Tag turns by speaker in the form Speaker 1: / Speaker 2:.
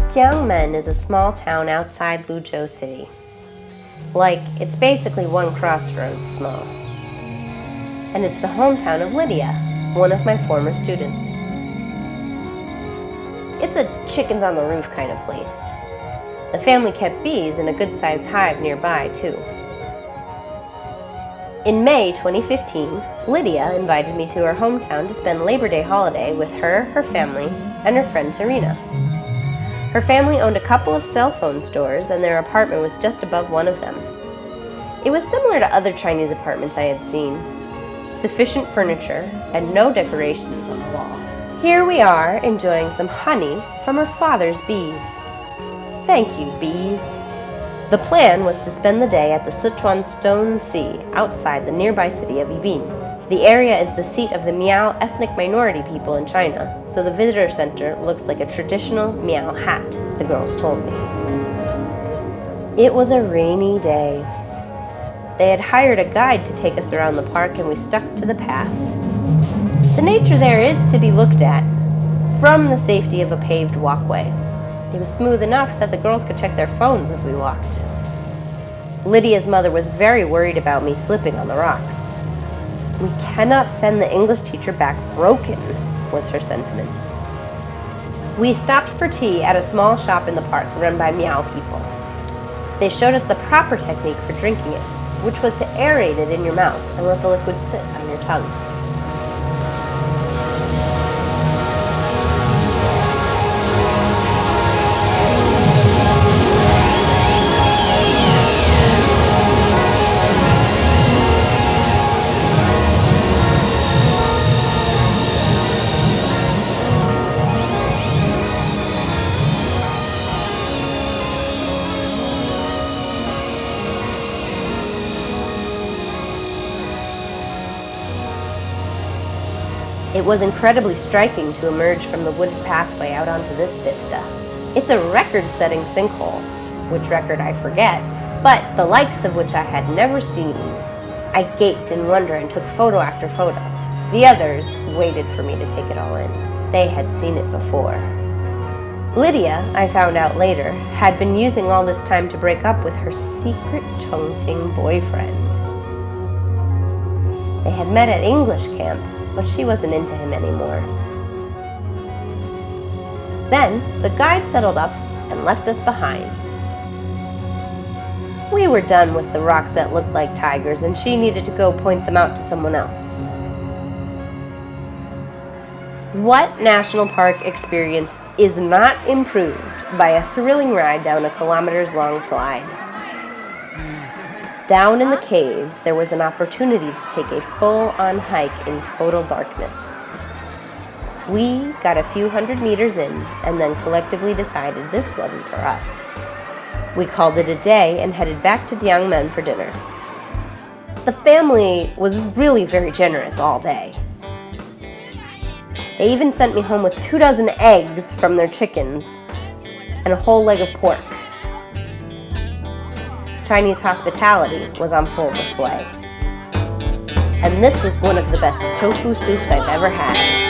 Speaker 1: 𝗣𝘂𝗵 is a small town outside Luzhou City. It's basically one crossroads small. And it's the hometown of Lydia, one of my former students. It's a chickens on the roof kind of place. The family kept bees in a good-sized hive nearby, too. In May 2015, Lydia invited me to her hometown to spend Labor Day holiday with her family, and her friend Serena. Her family owned a couple of cell phone stores, and their apartment was just above one of them. It was similar to other Chinese apartments I had seen. Sufficient furniture and no decorations on the wall. Here we are, enjoying some honey from her father's bees. Thank you, bees. The plan was to spend the day at the Sichuan Stone Sea outside the nearby city of 𝗖𝗵𝟏. The area is the seat of the Miao ethnic minority people in China, so the visitor center looks like a traditional Miao hat, the girls told me. It was a rainy day. They had hired a guide to take us around the park, and we stuck to the path. The nature there is to be looked at from the safety of a paved walkway. It was smooth enough that the girls could check their phones as we walked. Lydia's mother was very worried about me slipping on the rocks. "We cannot send the English teacher back broken," was her sentiment. We stopped for tea at a small shop in the park run by Miao people. They showed us the proper technique for drinking it, which was to aerate it in your mouth and let the liquid sit on your tongue. It was incredibly striking to emerge from the wooded pathway out onto this vista. It's a record-setting sinkhole, which record I forget, but the likes of which I had never seen. I gaped in wonder and took photo after photo. The others waited for me to take it all in. They had seen it before. Lydia, I found out later, had been using all this time to break up with her secret Chongqing boyfriend. They had met at English camp, but she wasn't into him anymore. Then, the guide settled up and left us behind. We were done with the rocks that looked like tigers, and she needed to go point them out to someone else. What national park experience is not improved by a thrilling ride down a kilometers-long slide? Down in the caves, there was an opportunity to take a full-on hike in total darkness. We got a few hundred meters in and then collectively decided this wasn't for us. We called it a day and headed back to 𝗣𝘂𝗵 for dinner. The family was really very generous all day. They even sent me home with 24 eggs from their chickens and a whole leg of pork. Chinese hospitality was on full display. And this was one of the best tofu soups I've ever had.